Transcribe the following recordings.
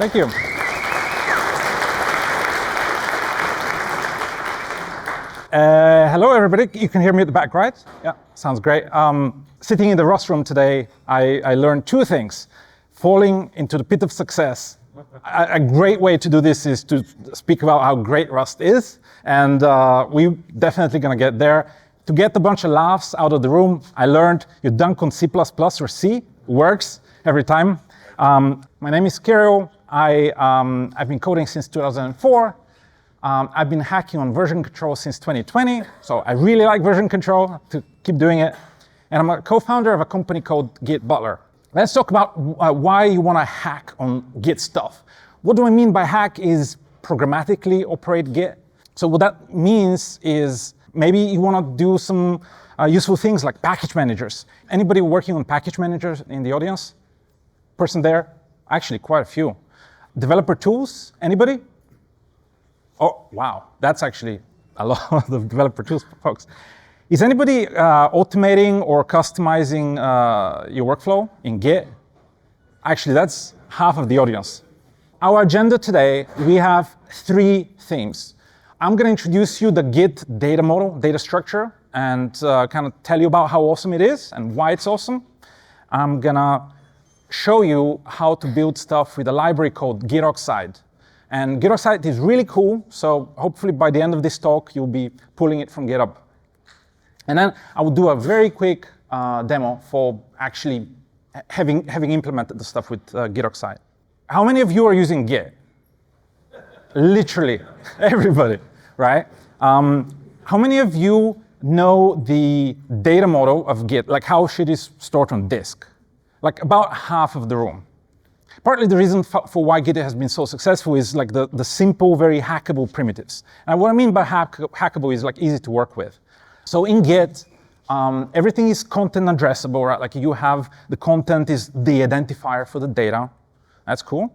Thank you. Hello, everybody. You can hear me at the back, right? Yeah, sounds great. Sitting in the Rust room today, I learned two things. Falling into the pit of success. A great way to do this is to speak about how great Rust is, and we're definitely going to get there. To get a bunch of laughs out of the room, I learned you dunk on C++ or C. It works every time. My name is Kiril. I've been coding since 2004. I've been hacking on version control since 2020, so I really like version control to keep doing it. And I'm a co-founder of a company called GitButler. Let's talk about why you want to hack on Git stuff. What do I mean by hack is programmatically operate Git. So what that means is maybe you want to do some useful things like package managers. Anybody working on package managers in the audience? Person there? Actually, quite a few. Developer tools? Anybody? Oh, wow, that's actually a lot of developer tools, folks. Is anybody automating or customizing your workflow in Git? Actually, that's half of the audience. Our agenda today, we have three themes. I'm going to introduce you the Git data model, data structure, and kind of tell you about how awesome it is and why it's awesome. I'm going to show you how to build stuff with a library called Gitoxide. And Gitoxide is really cool, so hopefully by the end of this talk, you'll be pulling it from GitHub. And then I will do a very quick demo for actually having implemented the stuff with Gitoxide. How many of you are using Git? Literally everybody, right? How many of you know the data model of Git, like how shit is stored on disk? Like about half of the room. Partly the reason for why Git has been so successful is like the simple, very hackable primitives. And what I mean by hackable is like easy to work with. So in Git, everything is content addressable, right? Like you have the content is the identifier for the data. That's cool.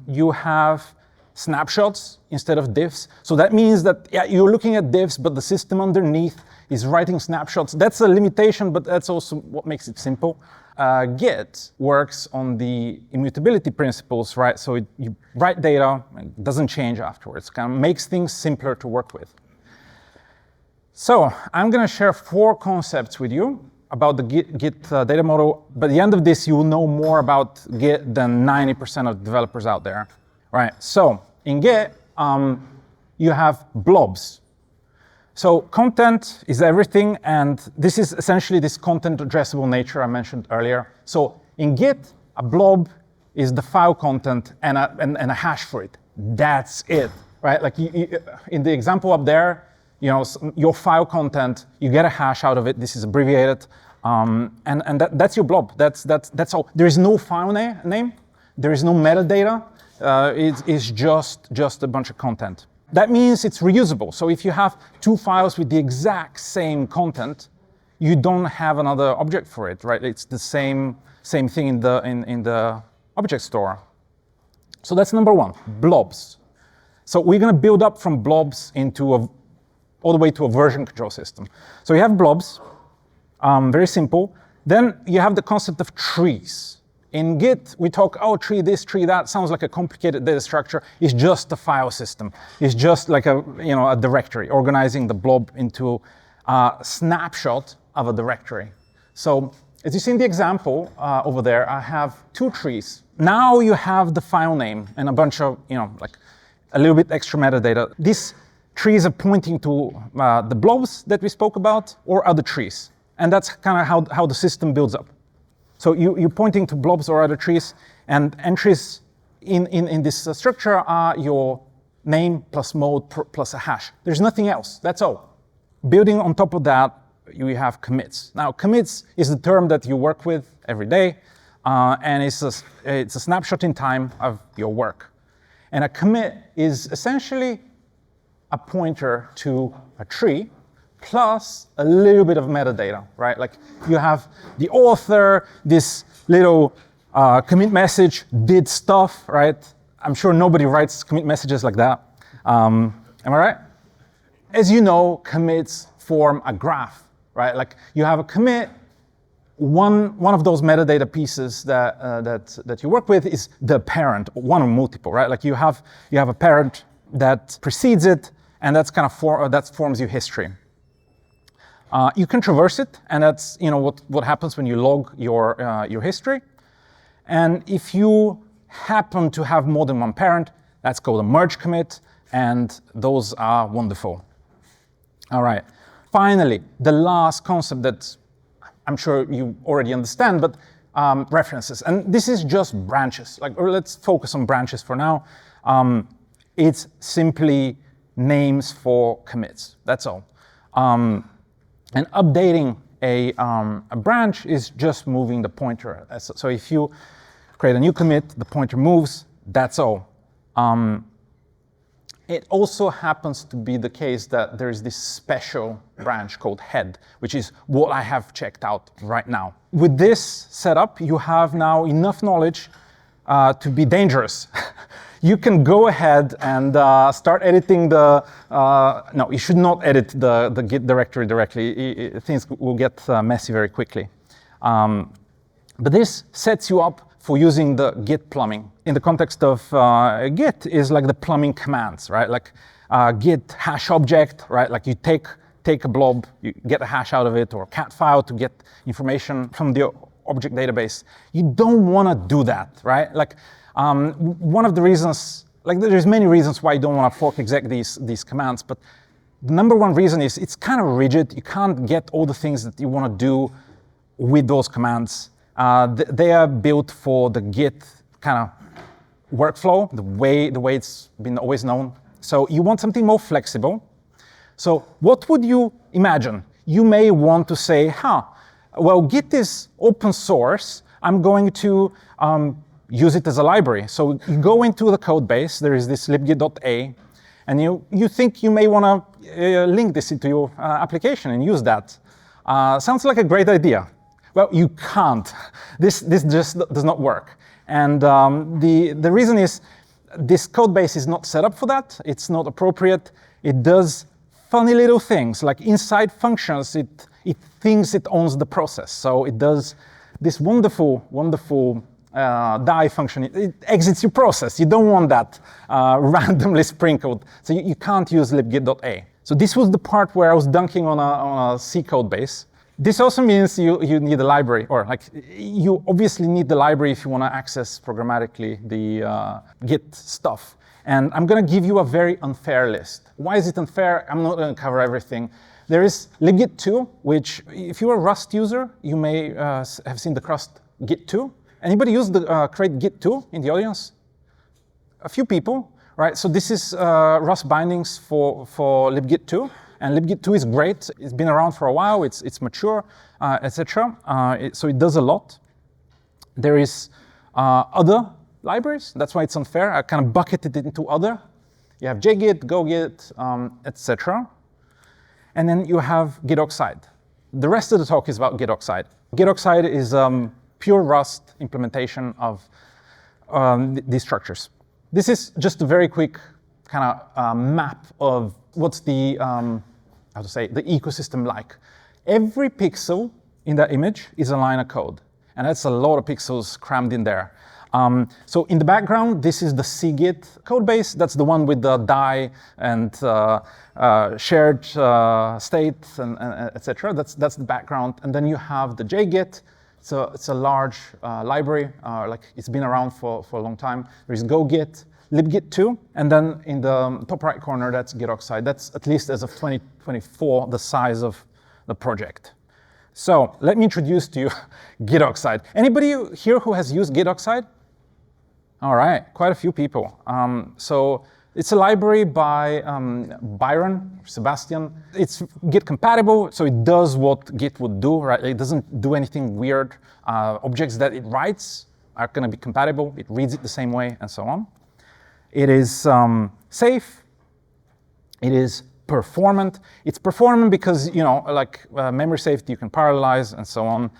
You have snapshots instead of diffs. So that means that you're looking at diffs, but the system underneath is writing snapshots. That's a limitation, but that's also what makes it simple. Git works on the immutability principles, right? So you write data, it doesn't change afterwards. Kind of makes things simpler to work with. So I'm going to share 4 concepts with you about the Git data model. By the end of this, you will know more about Git than 90% of developers out there, right? So in Git, you have blobs. So content is everything, and this is essentially this content addressable nature I mentioned earlier. So in Git, a blob is the file content and a hash for it. That's it, right? Like in the example up there, you know, your file content, you get a hash out of it. This is abbreviated, and that's your blob. That's all. There is no file name. There is no metadata. It's just a bunch of content. That means it's reusable. So if you have 2 files with the exact same content, you don't have another object for it, right? It's the same thing in the object store. So that's number 1, blobs. So we're going to build up from blobs into all the way to a version control system. So you have blobs, very simple. Then you have the concept of trees. In Git, we talk, oh, tree this, tree that. Sounds like a complicated data structure. It's just a file system. It's just like a directory, organizing the blob into a snapshot of a directory. So as you see in the example over there, I have 2 trees. Now you have the file name and a bunch of, like a little bit extra metadata. These trees are pointing to the blobs that we spoke about or other trees. And that's kind of how the system builds up. So you're pointing to blobs or other trees, and entries in this structure are your name plus mode plus a hash. There's nothing else. That's all. Building on top of that, you have commits. Now, commits is the term that you work with every day, and it's a snapshot in time of your work. And a commit is essentially a pointer to a tree plus a little bit of metadata, right? Like you have the author, this little commit message did stuff, right? I'm sure nobody writes commit messages like that. Am I right? As you know, commits form a graph, right? Like you have a commit, one of those metadata pieces that you work with is the parent, one or multiple, right? Like you have a parent that precedes it, and that's kind of that forms your history. You can traverse it, and that's what happens when you log your history. And if you happen to have more than one parent, that's called a merge commit, and those are wonderful. All right. Finally, the last concept that I'm sure you already understand, but references. And this is just branches. Let's focus on branches for now. It's simply names for commits. That's all. And updating a branch is just moving the pointer. So if you create a new commit, the pointer moves. That's all. It also happens to be the case that there is this special branch called head, which is what I have checked out right now. With this setup, you have now enough knowledge to be dangerous. You can go ahead and start editing no, you should not edit the Git directory directly. Things will get messy very quickly. But this sets you up for using the Git plumbing. In the context of Git is like the plumbing commands, right? Like Git hash object, right? Like you take a blob, you get a hash out of it, or a cat file to get information from the object database. You don't want to do that, right? Like one of the reasons, like there's many reasons why you don't want to fork exec these commands, but the number one reason is it's kind of rigid. You can't get all the things that you want to do with those commands. They are built for the Git kind of workflow, the way it's been always known. So you want something more flexible. So what would you imagine? You may want to say, well, Git is open source. I'm going to use it as a library. So you go into the code base. There is this libgit.a, and you think you may want to link this into your application and use that. Sounds like a great idea. Well, you can't. This just does not work. And the reason is this code base is not set up for that. It's not appropriate. It does funny little things, like inside functions, it thinks it owns the process. So it does this wonderful die function. It exits your process. You don't want that randomly sprinkled. So you can't use libgit.a. So this was the part where I was dunking on a C code base. This also means you need a library, or like you obviously need the library if you want to access programmatically the Git stuff. And I'm going to give you a very unfair list. Why is it unfair? I'm not going to cover everything. There is libgit2, which if you're a Rust user, you may have seen the Rust Git2. Anybody use the create Git2 in the audience? A few people, right? So this is Rust bindings for libgit2. And libgit2 is great. It's been around for a while. It's mature, etc. So it does a lot. There is other libraries. That's why it's unfair. I kind of bucketed it into other. You have JGit, GoGit, etc. And then you have Gitoxide. The rest of the talk is about Gitoxide. Gitoxide is pure Rust implementation of these structures. This is just a very quick kind of map of what's the the ecosystem like. Every pixel in that image is a line of code, and that's a lot of pixels crammed in there. So in the background, this is the cgit code base. That's the one with the die and shared state and etc. That's the background. And then you have the JGit. So it's a large library, like it's been around for a long time. There's GoGit, libgit2, and then in the top right corner, that's Gitoxide. That's at least as of 2024, the size of the project. So let me introduce to you Gitoxide. Anybody here who has used Gitoxide? All right, quite a few people. So it's a library by Byron, Sebastian. It's Git compatible, so it does what Git would do, right? It doesn't do anything weird. Objects that it writes are going to be compatible. It reads it the same way, and so on. It is safe. It is performant. It's performant because, memory safety, you can parallelize and so on.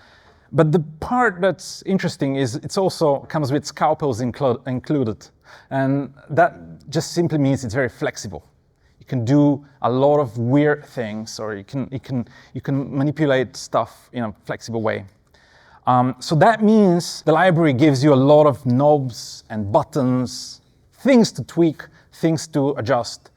But the part that's interesting is it also comes with scalpels included. And that just simply means it's very flexible. You can do a lot of weird things, or you can manipulate stuff in a flexible way. So that means the library gives you a lot of knobs and buttons, things to tweak, things to adjust.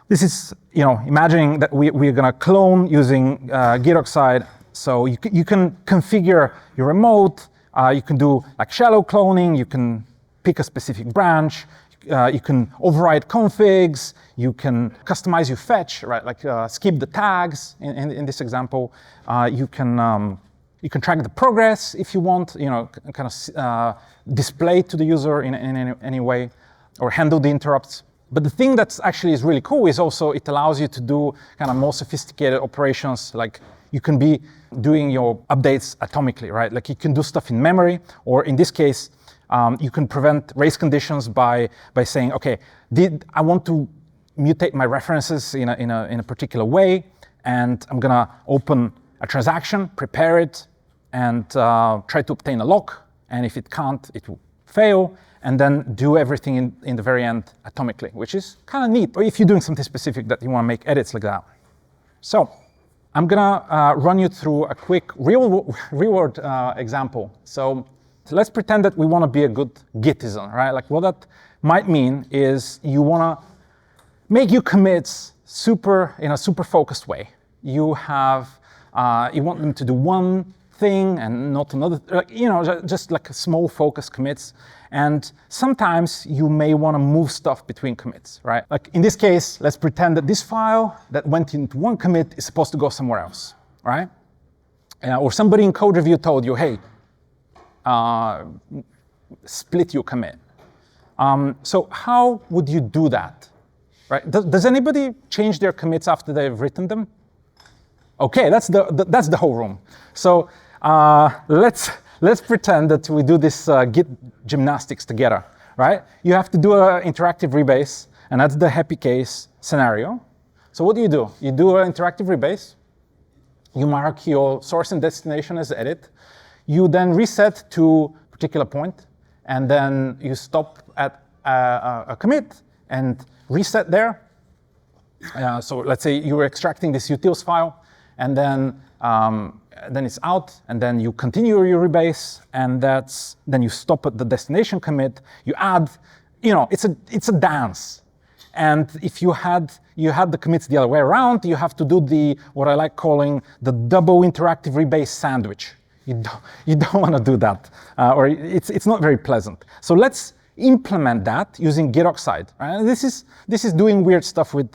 This is, imagining that we're going to clone using Gitoxide. So you can configure your remote. You can do like shallow cloning. You can pick a specific branch. You can override configs. You can customize your fetch, right? Like skip the tags in this example. You can track the progress if you want. Kind of display to the user in any way, or handle the interrupts. But the thing that's actually is really cool is also it allows you to do kind of more sophisticated operations. Like you can be doing your updates atomically, right? Like you can do stuff in memory, or in this case, you can prevent race conditions by saying, okay, I want to mutate my references in a particular way, and I'm gonna open a transaction, prepare it, and try to obtain a lock. And if it can't, it will fail. And then do everything in the very end atomically, which is kind of neat, or if you're doing something specific that you want to make edits like that. So I'm gonna run you through a quick real-world example. So let's pretend that we want to be a good Gitizen, right? Like what that might mean is you want to make your commits in a super focused way. You want them to do one thing and not another, just like a small focused commits. And sometimes you may want to move stuff between commits, right? Like in this case, let's pretend that this file that went into one commit is supposed to go somewhere else, right? Or somebody in code review told you, hey, split your commit. So how would you do that, right? Does anybody change their commits after they've written them? Okay, that's the whole room. So let's pretend that we do this Git gymnastics together, right? You have to do an interactive rebase, and that's the happy case scenario. So what do? You do an interactive rebase. You mark your source and destination as edit. You then reset to a particular point, and then you stop at a commit and reset there. So let's say you were extracting this utils file, and then it's out, and then you continue your rebase, and then you stop at the destination commit. You add, it's a dance. And if you had the commits the other way around, you have to do what I like calling the double interactive rebase sandwich. You don't want to do that, or it's not very pleasant. So let's implement that using Gitoxide. Right? This is doing weird stuff with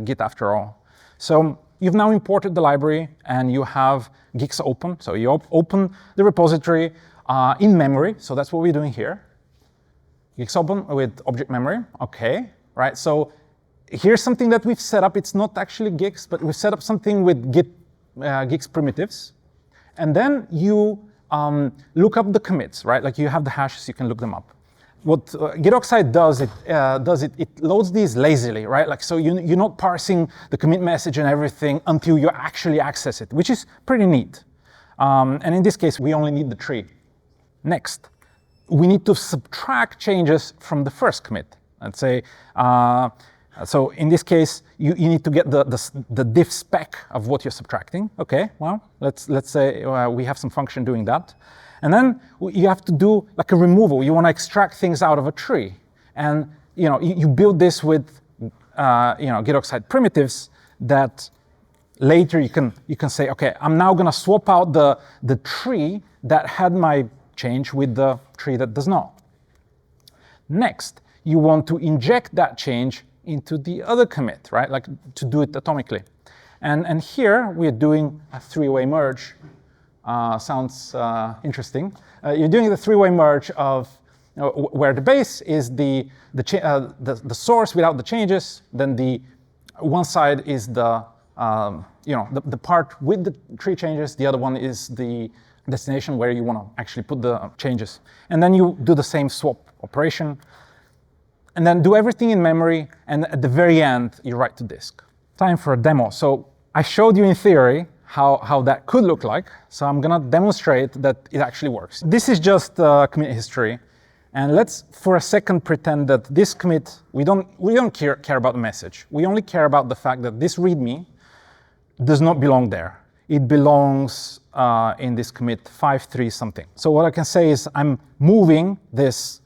Git after all. So you've now imported the library, and you have gigs open. So you open the repository in memory. So that's what we're doing here. Gigs open with object memory. Okay, right? So here's something that we've set up. It's not actually gigs, but we've set up something with gigs primitives. And then you look up the commits, right? Like you have the hashes, you can look them up. What Gitoxide does, it loads these lazily, right? Like so you're not parsing the commit message and everything until you actually access it, which is pretty neat. And in this case, we only need the tree. Next, we need to subtract changes from the first commit. Let's say, so in this case, you need to get the diff spec of what you're subtracting. Okay, well, let's say we have some function doing that. And then you have to do like a removal. You want to extract things out of a tree. And you build this with Gitoxide primitives that later you can say, okay, I'm now going to swap out the tree that had my change with the tree that does not. Next, you want to inject that change into the other commit, right? Like to do it atomically. And here we're doing a three-way merge. Sounds interesting. You're doing the three-way merge of where the base is the source without the changes. Then the one side is the part with the tree changes. The other one is the destination where you want to actually put the changes. And then you do the same swap operation. And then do everything in memory. And at the very end, you write to disk. Time for a demo. So I showed you in theory how that could look like. So I'm going to demonstrate that it actually works. This is just commit history. And let's, for a second, pretend that this commit, we don't care about the message. We only care about the fact that this README does not belong there. It belongs in this commit 5.3 something. So what I can say is I'm moving this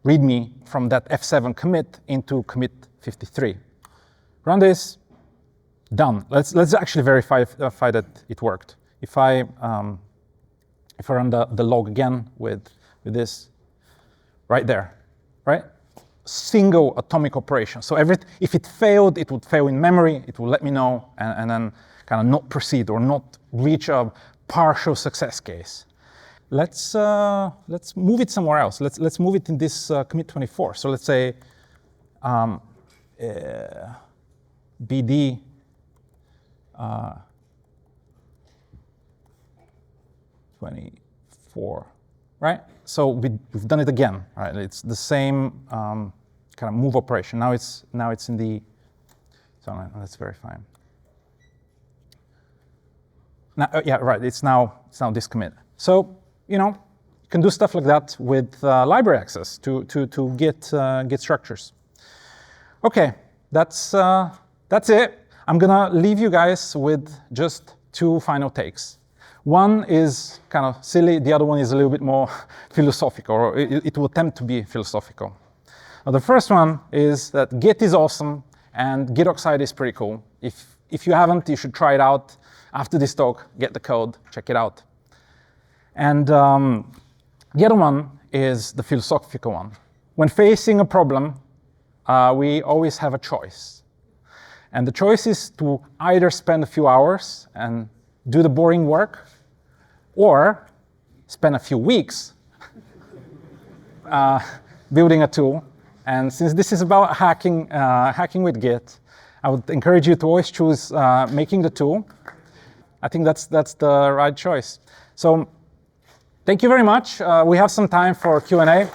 README from that F7 commit into commit 53. Run this, done. Let's actually verify that it worked. If I run the log again with this, right there, right? Single atomic operation. So if it failed, it would fail in memory. It will let me know, and then kind of not proceed or not reach a partial success case. Let's move it somewhere else. Let's move it in this commit 24. So let's say BD 24, right? So we've done it again, right? It's the same kind of move operation. Now it's in the. So let's verify. Now, yeah, right. It's now this commit. So you can do stuff like that with library access to Git structures. Okay, that's it. I'm gonna leave you guys with just 2 final takes. One is kind of silly. The other one is a little bit more philosophical, or it will attempt to be philosophical. Now, the first one is that Git is awesome and Gitoxide is pretty cool. If you haven't, you should try it out. After this talk, get the code, check it out. And the other one is the philosophical one. When facing a problem, we always have a choice. And the choice is to either spend a few hours and do the boring work, or spend a few weeks building a tool. And since this is about hacking with Git, I would encourage you to always choose making the tool. I think that's the right choice. So thank you very much. We have some time for Q&A.